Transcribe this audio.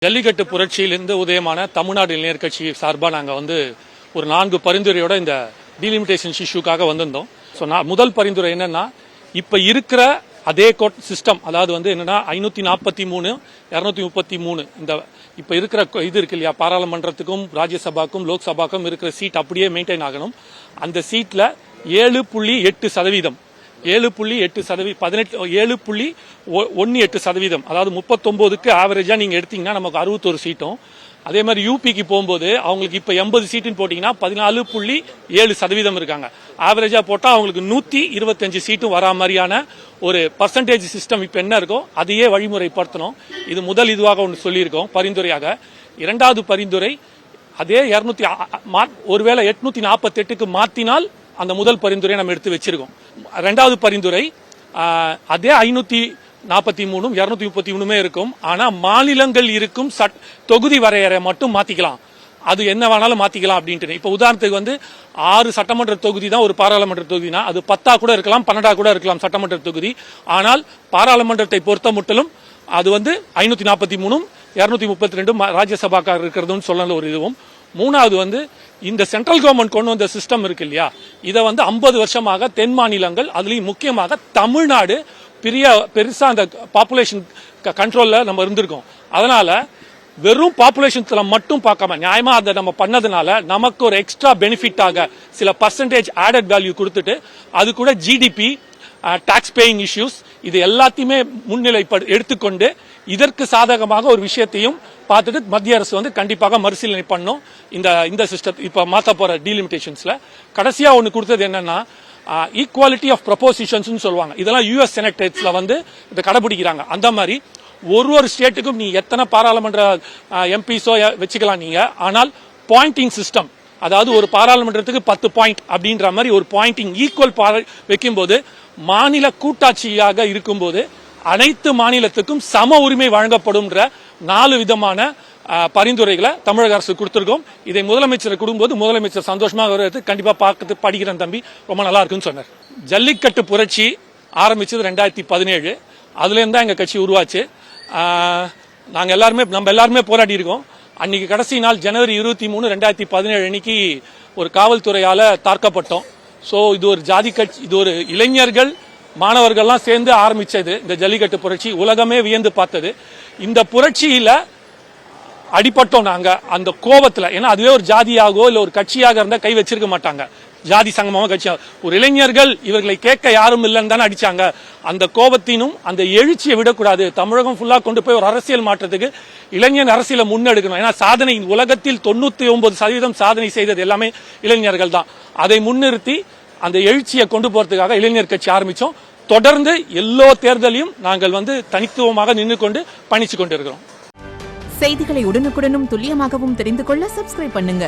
ஜல்லிக்கட்டு புரட்சியிலிருந்து உதயமான தமிழ்நாடு இளைஞர் கட்சி சார்பாக நாங்கள் ஒரு 4 பரிந்துரையோட இந்த டீலிமிட்டேஷன் இஷ்யூக்காக வந்திருந்தோம். ஸோ முதல் பரிந்துரை என்னன்னா, இப்போ இருக்கிற அதே கோட் சிஸ்டம், அதாவது என்னன்னா 543 233 இந்த இப்போ இருக்கிற இது இருக்கு இல்லையா, பாராளுமன்றத்துக்கும் ராஜ்யசபாக்கும் லோக்சபாக்கும் இருக்கிற சீட் அப்படியே மெயின்டைன் ஆகணும். அந்த சீட்ல 7.8% 7.18%, அதாவது 39க்கு ஆவரேஜா நீங்க எடுத்தீங்கன்னா நமக்கு 61 சீட்டும். அதே மாதிரி யூபிக்கு போகும்போது அவங்களுக்கு இப்ப 80 சீட்டுன்னு போட்டீங்கன்னா 14.7% இருக்காங்க. ஆவரேஜா போட்டா அவங்களுக்கு 125 சீட்டும் வரா மாதிரியான ஒரு பர்சன்டேஜ் சிஸ்டம் இப்ப என்ன இருக்கோ அதையே வழிமுறைப்படுத்தணும். இது முதல் இதுவாக ஒன்று சொல்லியிருக்கோம் பரிந்துரையாக. இரண்டாவது பரிந்துரை, அதே 200 ஒருவேளை 848க்கு மாத்தினால் அந்த முதல் பரிந்துரை நம்ம எடுத்து வச்சிருக்கோம். இரண்டாவது பரிந்துரை அதே 543 233 இருக்கும். ஆனா மாநிலங்கள் இருக்கும் தொகுதி வரையறை மட்டும் மாத்திக்கலாம். அது என்ன வேணாலும் மாத்திக்கலாம் அப்படின்ட்டு. இப்ப உதாரணத்துக்கு 6 சட்டமன்ற தொகுதி தான் ஒரு பாராளுமன்ற தொகுதினா அது 10 கூட இருக்கலாம், 12 கூட இருக்கலாம் சட்டமன்ற தொகுதி. ஆனால் பாராளுமன்றத்தை பொறுத்த முற்றிலும் அது 543 232 ராஜ்யசபாக்காரர் இருக்கிறதுன்னு சொல்லல ஒரு இதுவும். மூணாவது இந்த சென்ட்ரல் கவர்மெண்ட் கொண்டு வந்த சிஸ்டம் இருக்கு இல்லையா, இதை 50 வருஷமாக தென் மாநிலங்கள், அதுலயும் முக்கியமாக தமிழ்நாடு பெருசா அந்த பாப்புலேஷன் கண்ட்ரோல்ல நம்ம இருந்திருக்கோம். அதனால வெறும் பாப்புலேஷன்ல மட்டும் பார்க்காம நியாயமா அதை நம்ம பண்ணதுனால நமக்கு ஒரு எக்ஸ்ட்ரா பெனிஃபிட்டாக சில பர்சன்டேஜ் ஆடட் வேல்யூ கொடுத்துட்டு அது கூட ஜிடிபி, டாக்ஸ் பேயிங் இஷ்யூஸ், இது எல்லாத்தையுமே முன்னிலை எடுத்துக்கொண்டு இதற்கு சாதகமாக ஒரு விஷயத்தையும் பார்த்துட்டு மத்திய அரசு கண்டிப்பாக மறுசீலனை பண்ணும். இந்த சிஸ்டம் இப்ப மாத்த போற டீலிமிட்டேஷன்ஸ்ல கடைசியா ஒன்னு கொடுத்தது என்னன்னா, ஈக்குவாலிட்டி ஆஃப் ப்ரொபோசிஷன்ஸ் சொல்லுவாங்க. இதெல்லாம் யுஎஸ் செனட்டேட்ஸ்ல இதை கடைபிடிக்கிறாங்க. அந்த மாதிரி ஒரு ஸ்டேட்டுக்கும் நீ எத்தனை பாராளுமன்ற எம்பிஸோ வச்சுக்கலாம் நீங்க. ஆனால் பாயிண்டிங் சிஸ்டம், அதாவது ஒரு பாராளுமன்றத்துக்கு 10 பாயிண்ட் அப்படின்ற மாதிரி ஒரு பாயிண்டிங் ஈக்குவல் வைக்கும் போது மாநில கூட்டாட்சியாக இருக்கும்போது அனைத்து மாநிலத்துக்கும் சம உரிமை வழங்கப்படும் 4 விதமான பரிந்துரைகளை தமிழக அரசு கொடுத்திருக்கோம். இதை முதலமைச்சர் கொடுக்கும்போது முதலமைச்சர் சந்தோஷமாக வருவது கண்டிப்பா பார்த்து படிக்கிறேன் தம்பி, ரொம்ப நல்லா இருக்குன்னு சொன்னார். ஜல்லிக்கட்டு புரட்சி ஆரம்பிச்சது 2017. அதுல இருந்தா எங்க கட்சி உருவாச்சு. நம்ம எல்லாருமே போராடி இருக்கோம். அன்னைக்கு கடைசி நாள் ஜனவரி 23 2017 அன்னைக்கு ஒரு காவல்துறையால தாக்கப்பட்டோம். சோ இது ஒரு ஜாதி கட்சி, இது ஒரு இளைஞர்கள் மாணவர்கள்லாம் சேர்ந்து ஆரம்பிச்சது இந்த ஜல்லிக்கட்டு புரட்சி. உலகமே வியந்து பார்த்தது. இந்த புரட்சியில அடிப்பட்டோம் நாங்க அந்த கோபத்துல. ஏன்னா அதுவே ஒரு ஜாதியாகவோ இல்ல ஒரு கட்சியாக இருந்தா கை வச்சிருக்க மாட்டாங்க. ஜாதி சங்கமாக கட்சியாக ஒரு இளைஞர்கள் இவர்களை கேட்க யாரும் இல்லைன்னு தானே அடிச்சாங்க. அந்த கோபத்தினும் அந்த எழுச்சியை விடக்கூடாது. தமிழகம் ஃபுல்லா கொண்டு போய் ஒரு அரசியல் மாற்றத்துக்கு இளைஞர் அரசியலை முன்னெடுக்கணும். ஏன்னா சாதனை உலகத்தில் 99% சாதனை செய்தது எல்லாமே இளைஞர்கள் தான். அதை முன்னிறுத்தி அந்த எழுச்சியை கொண்டு போறதுக்காக இளைஞர் கட்சி ஆரம்பிச்சோம். தொடர்ந்து எல்லா தேர்தலையும் நாங்கள் தனித்துவமாக நின்று கொண்டு பயணிச்சு கொண்டிருக்கிறோம். செய்திகளை உடனுக்குடனும் துல்லியமாகவும் தெரிந்து கொள்ள சப்ஸ்கிரைப் பண்ணுங்க.